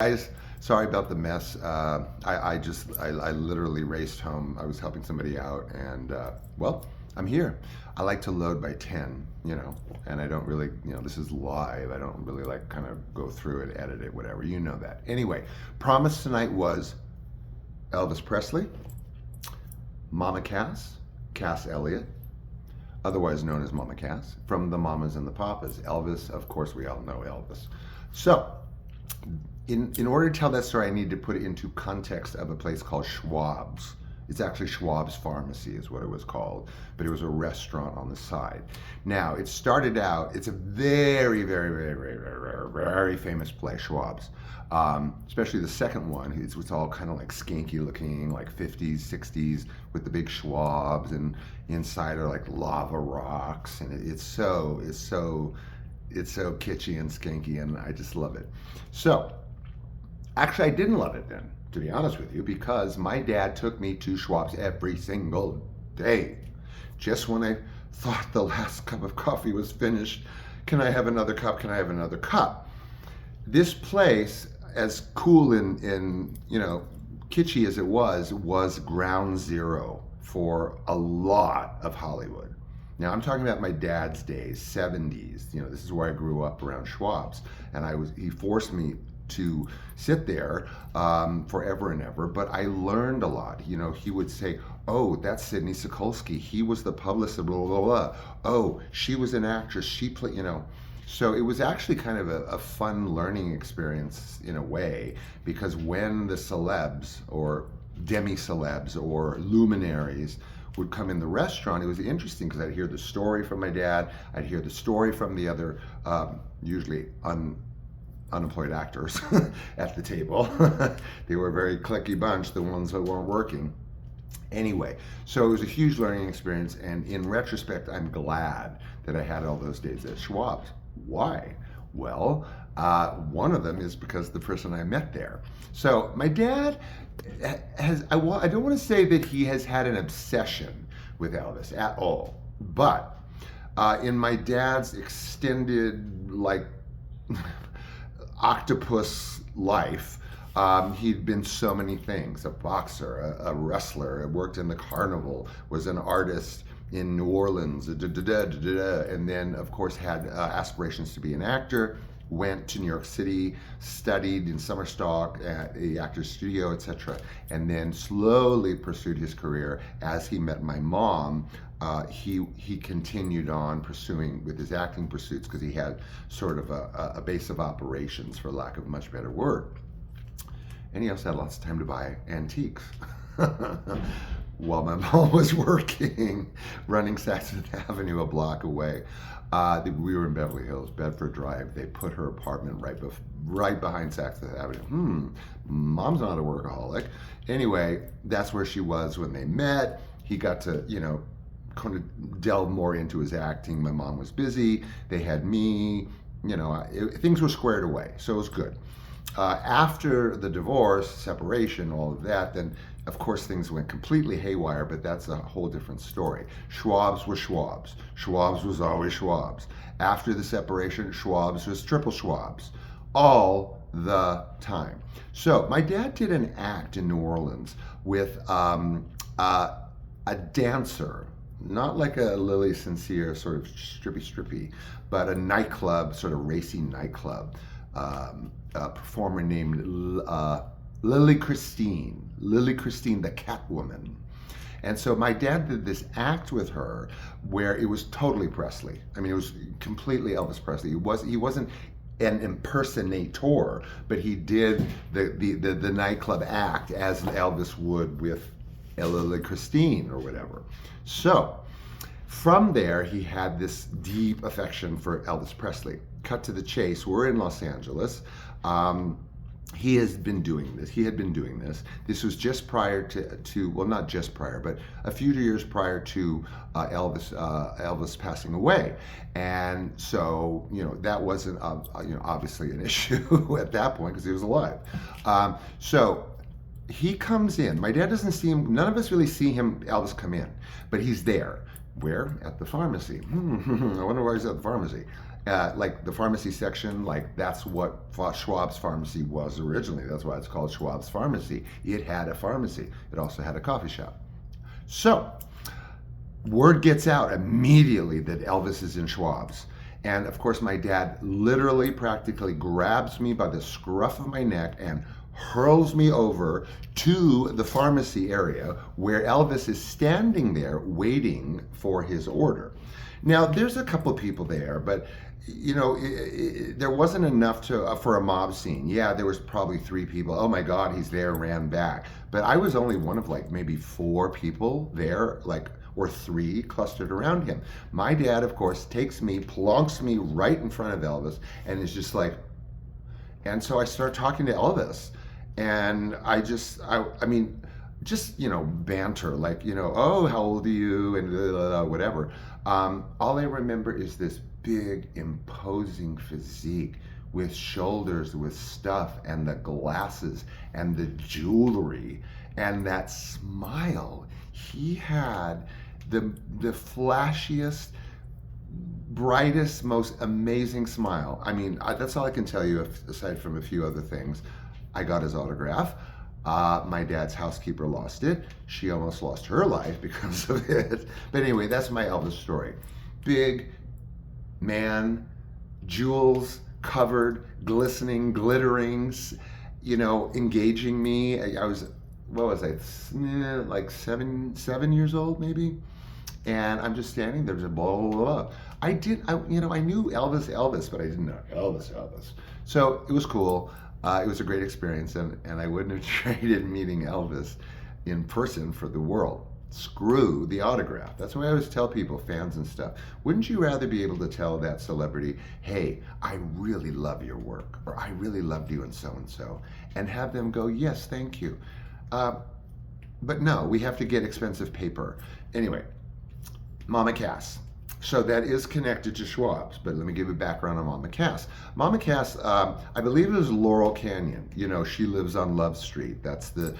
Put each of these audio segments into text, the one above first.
Guys, sorry about the mess. I literally raced home. I was helping somebody out, and well, I'm here. I like to load by 10, and I don't really, this is live. I don't really like kind of go through it, edit it, whatever. You know that. Anyway, promise tonight was Elvis Presley, Mama Cass Elliot, otherwise known as Mama Cass, from the Mamas and the Papas. Elvis, of course, we all know Elvis. So, in order to tell that story, I need to put it into context of a place called Schwab's. It's actually Schwab's Pharmacy is what it was called, but it was a restaurant on the side. Now, it started out, it's a very, very, very, very, very, very, very famous place, Schwab's. Especially the second one, it's all kind of like skanky looking, like 50s, 60s, with the big Schwab's, and inside are like lava rocks, and it's so kitschy and skanky, and I just love it. So, actually, I didn't love it then, to be honest with you, because my dad took me to Schwab's every single day. Just when I thought the last cup of coffee was finished, can I have another cup? Can I have another cup? This place, as cool and kitschy as it was ground zero for a lot of Hollywood. Now, I'm talking about my dad's days, 70s. This is where I grew up, around Schwab's, and he forced me to sit there forever and ever, but I learned a lot. He would say, oh, that's Sidney Sokolsky. He was the publicist, blah, blah, blah. Oh, she was an actress. She played, So it was actually kind of a fun learning experience in a way, because when the celebs or demi-celebs or luminaries would come in the restaurant, it was interesting because I'd hear the story from my dad, I'd hear the story from the other, usually unemployed actors at the table. They were a very cliquey bunch, the ones that weren't working. Anyway, so it was a huge learning experience, and in retrospect, I'm glad that I had all those days at Schwab's. Why? Well, one of them is because the person I met there. So my dad I don't want to say that he has had an obsession with Elvis at all, but in my dad's extended, octopus life, he'd been so many things: a boxer, a wrestler, worked in the carnival, was an artist in New Orleans, and then of course had aspirations to be an actor, went to New York City, studied in summer stock at the Actors Studio, etc., and then slowly pursued his career. As he met my mom, he continued on pursuing with his acting pursuits, because he had sort of a base of operations, for lack of a much better word. And he also had lots of time to buy antiques. While my mom was working, running Saks Fifth Avenue a block away. We were in Beverly Hills, Bedford Drive. They put her apartment right behind Saks Fifth Avenue. Mom's not a workaholic. Anyway, that's where she was when they met. He got to, kind of delve more into his acting. My mom was busy. They had me. Things were squared away, so it was good. After the divorce, separation, all of that, then of course things went completely haywire, but that's a whole different story. Schwab's was Schwab's. Schwab's was always Schwab's. After the separation, Schwab's was triple Schwab's, all the time. So my dad did an act in New Orleans with a dancer, not like a Lily Sincere sort of strippy, but a nightclub, sort of racy nightclub. A performer named Lily Christine the Catwoman. And so my dad did this act with her where it was totally Presley. I mean, it was completely Elvis Presley. He wasn't an impersonator, but he did the nightclub act as Elvis would with Lily Christine or whatever. So from there, he had this deep affection for Elvis Presley. Cut to the chase, we're in Los Angeles. He had been doing this. This was just prior to well, not just prior, but a few years prior to Elvis passing away. And so, that wasn't, obviously an issue at that point, because he was alive. So he comes in. My dad doesn't see him. None of us really see Elvis come in, but he's there. Where? At the pharmacy. I wonder why he's at the pharmacy. like the pharmacy section, like that's what Schwab's Pharmacy was originally. That's why it's called Schwab's Pharmacy. It had a pharmacy. It also had a coffee shop. So word gets out immediately that Elvis is in Schwab's. And of course, my dad literally practically grabs me by the scruff of my neck and hurls me over to the pharmacy area where Elvis is standing there waiting for his order. Now, there's a couple people there, but you know, there wasn't enough to for a mob scene. Yeah, there was probably 3 people. Oh my God, he's there, ran back. But I was only one of like maybe 4 people there, like, or 3 clustered around him. My dad, of course, takes me, plonks me right in front of Elvis, and is just like, and so I start talking to Elvis, and I mean, just, you know, banter, like, you know, oh, how old are you, and blah, blah, blah, whatever. All I remember is this big, imposing physique with shoulders, with stuff, and the glasses, and the jewelry, and that smile. He had the flashiest, brightest, most amazing smile. I mean, that's all I can tell you, aside from a few other things. I got his autograph. My dad's housekeeper lost it. She almost lost her life because of it. But anyway, that's my Elvis story. Big man, jewels covered, glistening, glittering, you know, engaging me. I was, what was I, like seven years old maybe? And I'm just standing there, just blah, blah, blah. I knew Elvis, but I didn't know Elvis. So it was cool. It was a great experience, and I wouldn't have traded meeting Elvis in person for the world. Screw the autograph. That's why I always tell people, fans and stuff, wouldn't you rather be able to tell that celebrity, hey, I really love your work, or I really loved you in so-and-so, and have them go, yes, thank you. But no, we have to get expensive paper. Anyway, Mama Cass. So that is connected to Schwab's, but let me give you background on Mama Cass. Mama Cass, I believe it was Laurel Canyon. You know, she lives on Love Street. That's the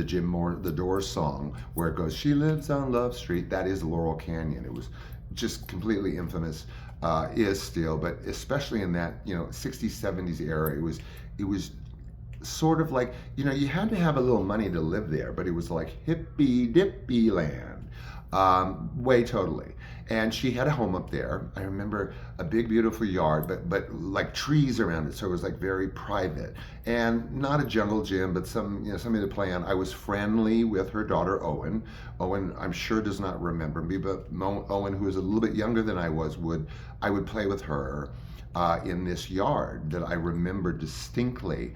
Jim Moore, the Doors song where it goes, she lives on Love Street. That is Laurel Canyon. It was just completely infamous, is still, but especially in that, you know, 60s, 70s era, it was sort of like, you know, you had to have a little money to live there, but it was like hippie dippy land, way totally. And she had a home up there. I remember a big, beautiful yard, but like trees around it, so it was like very private. And not a jungle gym, but something to play on. I was friendly with her daughter, Owen. Owen, I'm sure, does not remember me, but Owen, who was a little bit younger than I was, I would play with her in this yard that I remember distinctly.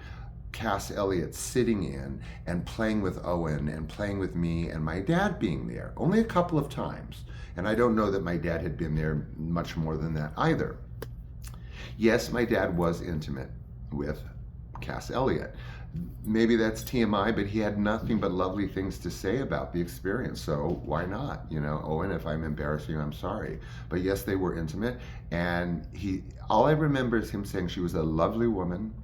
Cass Elliot sitting in and playing with Owen and playing with me and my dad being there only a couple of times. And I don't know that my dad had been there much more than that either. Yes, my dad was intimate with Cass Elliot. Maybe that's TMI, but he had nothing but lovely things to say about the experience. So why not? You know, Owen, if I'm embarrassing you, I'm sorry. But yes, they were intimate. And all I remember is him saying she was a lovely woman,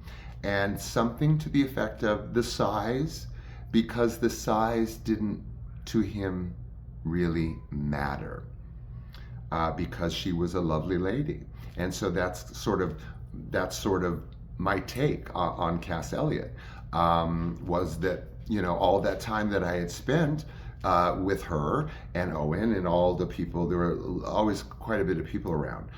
and something to the effect of the size, because the size didn't, to him, really matter, because she was a lovely lady. And so that's sort of my take on Cass Elliot, was that, you know, all that time that I had spent with her and Owen and all the people, there were always quite a bit of people around,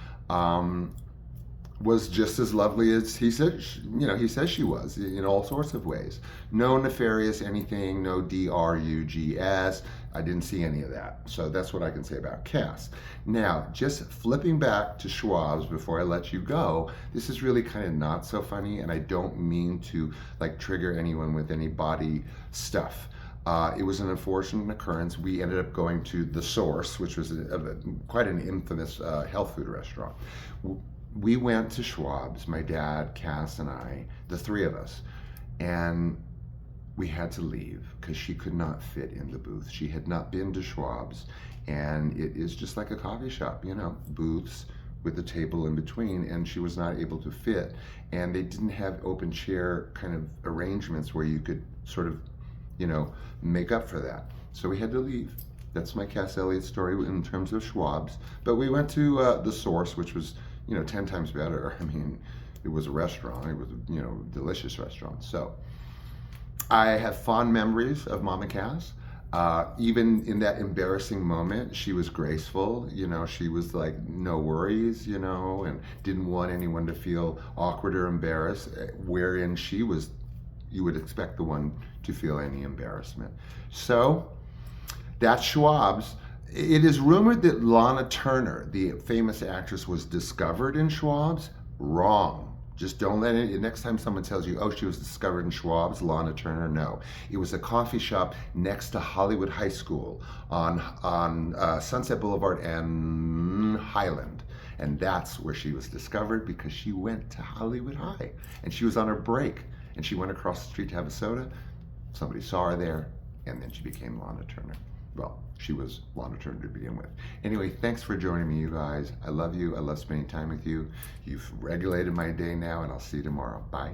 was just as lovely as he said, you know, he says she was in all sorts of ways. No nefarious anything, no drugs. I didn't see any of that. So that's what I can say about Cass. Now, just flipping back to Schwab's before I let you go, this is really kind of not so funny, and I don't mean to like trigger anyone with any body stuff. It was an unfortunate occurrence. We ended up going to The Source, which was quite an infamous health food restaurant. We went to Schwab's, my dad, Cass, and I, the 3 of us, and we had to leave because she could not fit in the booth. She had not been to Schwab's, and it is just like a coffee shop, you know, booths with a table in between, and she was not able to fit. And they didn't have open chair kind of arrangements where you could sort of, you know, make up for that. So we had to leave. That's my Cass Elliot story in terms of Schwab's. But we went to The Source, which was, 10 times better. I mean, it was a restaurant. It was, a delicious restaurant. So I have fond memories of Mama Cass. Even in that embarrassing moment, she was graceful. She was like, no worries, and didn't want anyone to feel awkward or embarrassed, wherein she was, you would expect the one to feel any embarrassment. So that's Schwab's. It is rumored that Lana Turner, the famous actress, was discovered in Schwab's. Wrong. Just don't let it, next time someone tells you, oh, she was discovered in Schwab's, Lana Turner, no. It was a coffee shop next to Hollywood High School on Sunset Boulevard and Highland. And that's where she was discovered, because she went to Hollywood High. And she was on her break. And she went across the street to have a soda. Somebody saw her there, and then she became Lana Turner. Well, she was Lana Turner to begin with. Anyway, thanks for joining me, you guys. I love you. I love spending time with you. You've regulated my day now, and I'll see you tomorrow. Bye.